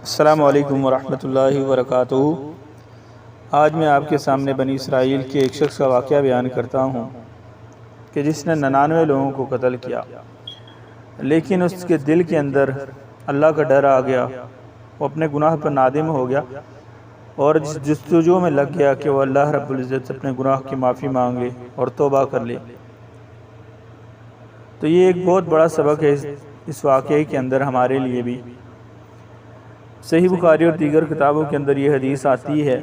السلام علیکم ورحمۃ اللہ وبرکاتہ۔ آج میں آپ کے سامنے بنی اسرائیل کے ایک شخص کا واقعہ بیان کرتا ہوں کہ جس نے 99 لوگوں کو قتل کیا، لیکن اس کے دل کے اندر اللہ کا ڈر آ گیا، وہ اپنے گناہ پر نادم ہو گیا اور جستجو میں لگ گیا کہ وہ اللہ رب العزت اپنے گناہ کی معافی مانگے اور توبہ کر لے۔ تو یہ ایک بہت بڑا سبق ہے اس واقعے کے اندر ہمارے لیے بھی۔ صحیح بخاری اور دیگر کتابوں کے اندر یہ حدیث آتی ہے،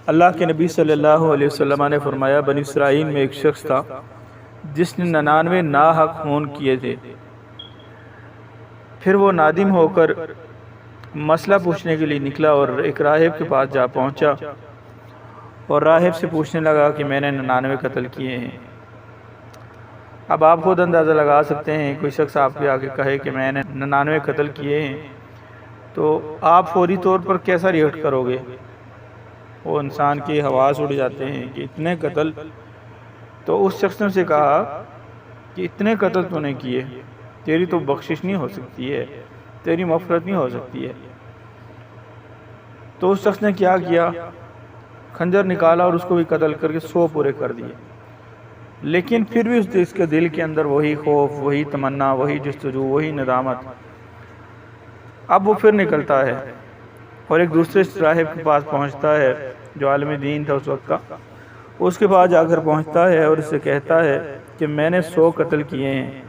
اللہ کے نبی صلی اللہ علیہ وسلم نے فرمایا، بنی اسرائیل میں ایک شخص تھا جس نے 99 ناحق خون کیے تھے۔ پھر وہ نادم ہو کر مسئلہ پوچھنے کے لیے نکلا اور ایک راہب کے پاس جا پہنچا اور راہب سے پوچھنے لگا کہ میں نے 99 قتل کیے ہیں۔ اب آپ خود اندازہ لگا سکتے ہیں، کوئی شخص آپ کے آگے کہے کہ میں نے 99 قتل کیے ہیں تو آپ فوری طور پر کیسا ریئیکٹ کرو گے؟ وہ انسان کے حواس اڑ جاتے ہیں کہ اتنے قتل۔ تو اس شخص نے اسے کہا کہ اتنے قتل تو نے کیے، تیری تو بخشش نہیں ہو سکتی ہے، تیری مغفرت نہیں ہو سکتی ہے۔ تو اس شخص نے کیا کیا؟ خنجر نکالا اور اس کو بھی قتل کر کے 100 پورے کر دیے۔ لیکن پھر بھی اس کے دل کے اندر وہی خوف، وہی تمنا، وہی جستجو، وہی ندامت۔ اب وہ پھر نکلتا ہے اور ایک دوسرے راہب کے پاس پہنچتا ہے جو عالم دین تھا اس وقت کا۔ اس کے پاس جا کر پہنچتا ہے اور اسے کہتا ہے کہ میں نے 100 قتل کیے ہیں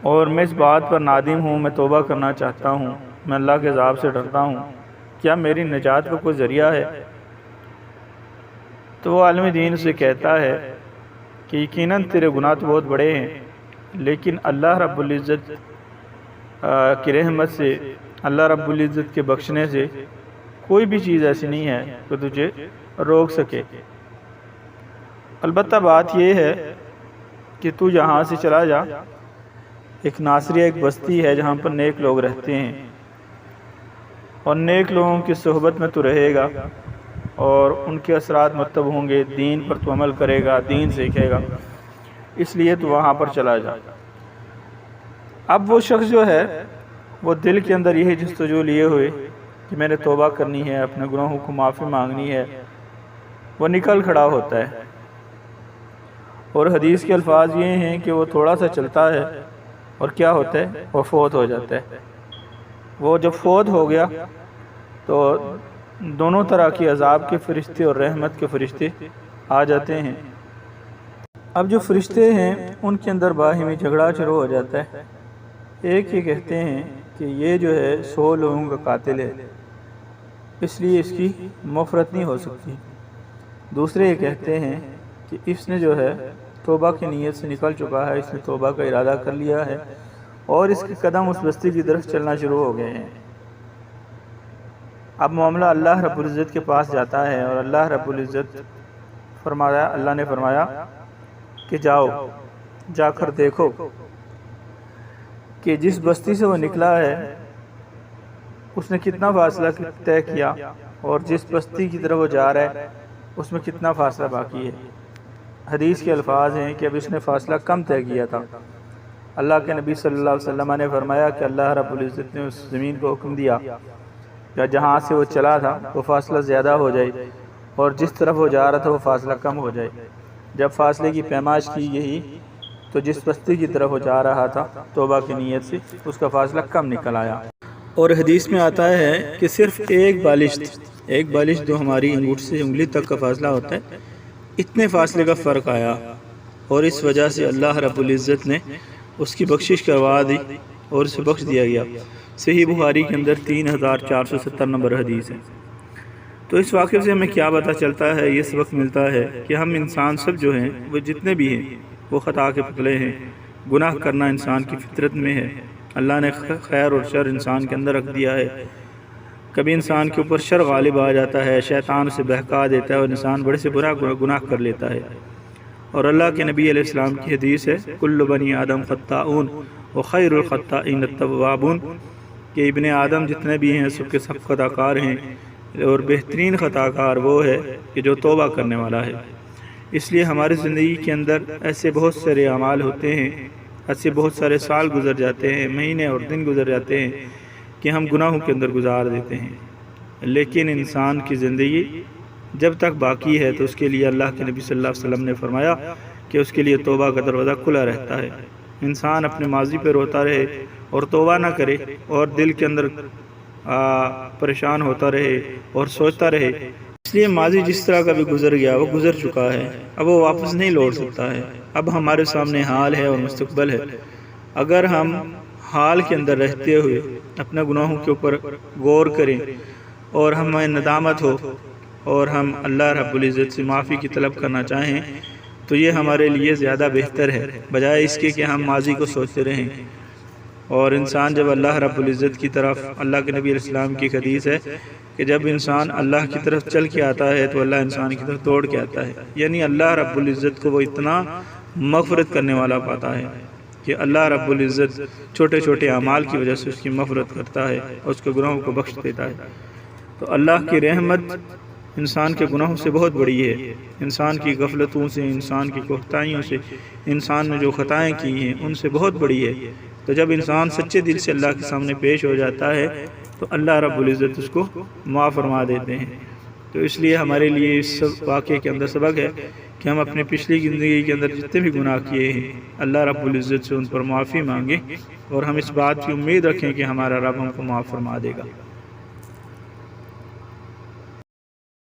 اور میں اس بات پر نادم ہوں، میں توبہ کرنا چاہتا ہوں، میں اللہ کے عذاب سے ڈرتا ہوں، کیا میری نجات کا کوئی ذریعہ ہے؟ تو وہ عالم دین اسے کہتا ہے کہ یقیناً تیرے گناہ تو بہت بڑے ہیں، لیکن اللہ رب العزت کی رحمت سے، اللہ رب العزت کے بخشنے سے کوئی بھی چیز ایسی نہیں ہے کہ تجھے روک سکے۔ البتہ بات یہ ہے کہ تو یہاں سے چلا جا، ایک ناصریہ ایک بستی ہے جہاں پر نیک لوگ رہتے ہیں اور نیک لوگوں کی صحبت میں تو رہے گا اور ان کے اثرات مرتب ہوں گے، دین پر تو عمل کرے گا، دین سیکھے گا، اس لیے تو وہاں پر چلا جا۔ اب وہ شخص جو ہے وہ دل کے اندر یہی جستجو لیے ہوئے کہ میں نے توبہ کرنی ہے، اپنے گناہوں کو معافی مانگنی ہے، وہ نکل کھڑا ہوتا ہے۔ اور حدیث کے الفاظ یہ ہیں کہ وہ تھوڑا سا چلتا ہے اور کیا ہوتا ہے؟ وہ فوت ہو جاتا ہے۔ وہ جب فوت ہو گیا تو دونوں طرح کی عذاب کے فرشتے اور رحمت کے فرشتے آ جاتے ہیں۔ اب جو فرشتے ہیں ان کے اندر باہمی جھگڑا شروع ہو جاتا ہے۔ ایک یہ کہتے ہیں کہ یہ جو ہے 100 لوگوں کا قاتل ہے، اس لیے اس کی مغفرت نہیں ہو سکتی۔ دوسرے یہ کہتے ہیں کہ اس نے جو ہے توبہ کی نیت سے نکل چکا ہے، اس نے توبہ کا ارادہ کر لیا ہے اور اس کے قدم اس بستی کی طرف چلنا شروع ہو گئے ہیں۔ اب معاملہ اللہ رب العزت کے پاس جاتا ہے اور اللہ رب العزت اللہ نے فرمایا کہ جاؤ، جا کر دیکھو کہ جس بستی سے وہ نکلا ہے اس نے کتنا فاصلہ طے کیا اور جس بستی کی طرف وہ جا رہا ہے اس میں کتنا فاصلہ باقی ہے۔ حدیث کے الفاظ ہیں کہ اب اس نے فاصلہ کم طے کیا تھا۔ اللہ کے نبی صلی اللہ علیہ وسلم نے فرمایا کہ اللہ رب العزت نے اس زمین کو حکم دیا کہ جہاں سے وہ چلا تھا وہ فاصلہ زیادہ ہو جائے اور جس طرف وہ جا رہا تھا وہ فاصلہ کم ہو جائے۔ جب فاصلے کی پیمائش کی گئی تو جس بستی کی طرف وہ جا رہا تھا توبہ کی نیت سے اس کا فاصلہ کم نکل آیا۔ اور حدیث میں آتا ہے کہ صرف ایک بالشت جو ہماری انگوٹھ سے انگلی تک کا فاصلہ ہوتا ہے، اتنے فاصلے کا فرق آیا اور اس وجہ سے اللہ رب العزت نے اس کی بخشش کروا دی اور اسے بخش دیا گیا۔ صحیح بخاری کے اندر 3470 نمبر حدیث ہے۔ تو اس واقعے سے ہمیں کیا پتہ چلتا ہے؟ یہ سبق ملتا ہے کہ ہم انسان سب جو ہیں وہ جتنے بھی ہیں وہ خطا کے پتلے ہیں، گناہ کرنا انسان کی فطرت میں ہے۔ اللہ نے خیر اور شر انسان کے اندر رکھ دیا ہے۔ کبھی انسان کے اوپر شر غالب آ جاتا ہے، شیطان اسے بہکا دیتا ہے اور انسان بڑے سے برا گناہ کر لیتا ہے۔ اور اللہ کے نبی علیہ السلام کی حدیث ہے، کل بنی آدم خطاؤن وخیر الخطائین التوابون، کہ ابن آدم جتنے بھی ہیں سب کے سب خطا کار ہیں اور بہترین خطا کار وہ ہے کہ جو توبہ کرنے والا ہے۔ اس لیے ہماری زندگی کے اندر ایسے بہت سارے اعمال ہوتے ہیں، ایسے بہت سارے سال گزر جاتے ہیں، مہینے اور دن گزر جاتے ہیں کہ ہم گناہوں کے اندر گزار دیتے ہیں، لیکن انسان کی زندگی جب تک باقی ہے تو اس کے لیے اللہ کے نبی صلی اللہ علیہ وسلم نے فرمایا کہ اس کے لیے توبہ کا دروازہ کھلا رہتا ہے۔ انسان اپنے ماضی پہ روتا رہے اور توبہ نہ کرے اور دل کے اندر پریشان ہوتا رہے اور سوچتا رہے، اس لیے ماضی جس طرح کا بھی گزر گیا وہ گزر چکا ہے، اب وہ واپس نہیں لوٹ سکتا ہے۔ اب ہمارے سامنے حال ہے اور مستقبل ہے۔ اگر ہم حال کے اندر رہتے ہوئے اپنے گناہوں کے اوپر غور کریں اور ہمیں ندامت ہو اور ہم اللہ رب العزت سے معافی کی طلب کرنا چاہیں تو یہ ہمارے لیے زیادہ بہتر ہے، بجائے اس کے کہ ہم ماضی کو سوچتے رہیں۔ اور انسان جب اللہ رب العزت کی طرف، اللہ کے نبی علیہ السلام کی حدیث ہے کہ جب انسان اللہ کی طرف چل کے آتا ہے تو اللہ انسان کی طرف دوڑ کے آتا ہے، یعنی اللہ رب العزت کو وہ اتنا مغفرت کرنے والا پاتا ہے کہ اللہ رب العزت چھوٹے چھوٹے اعمال کی وجہ سے اس کی مغفرت کرتا ہے اور اس کے گناہوں کو بخش دیتا ہے۔ تو اللہ کی رحمت انسان کے گناہوں سے بہت بڑی ہے، انسان کی غفلتوں سے، انسان کی کوتاہیوں سے، انسان نے جو خطائیں کی ہیں ان سے بہت بڑی ہے۔ تو جب انسان سچے دل سے اللہ کے سامنے پیش ہو جاتا ہے تو اللہ رب العزت اس کو معاف فرما دیتے ہیں۔ تو اس لیے ہمارے لیے اس واقعے کے اندر سبق ہے کہ ہم اپنے پچھلی زندگی کے اندر جتنے بھی گناہ کیے ہیں اللہ رب العزت سے ان پر معافی مانگیں اور ہم اس بات کی امید رکھیں کہ ہمارا رب ہم کو معاف فرما دے گا۔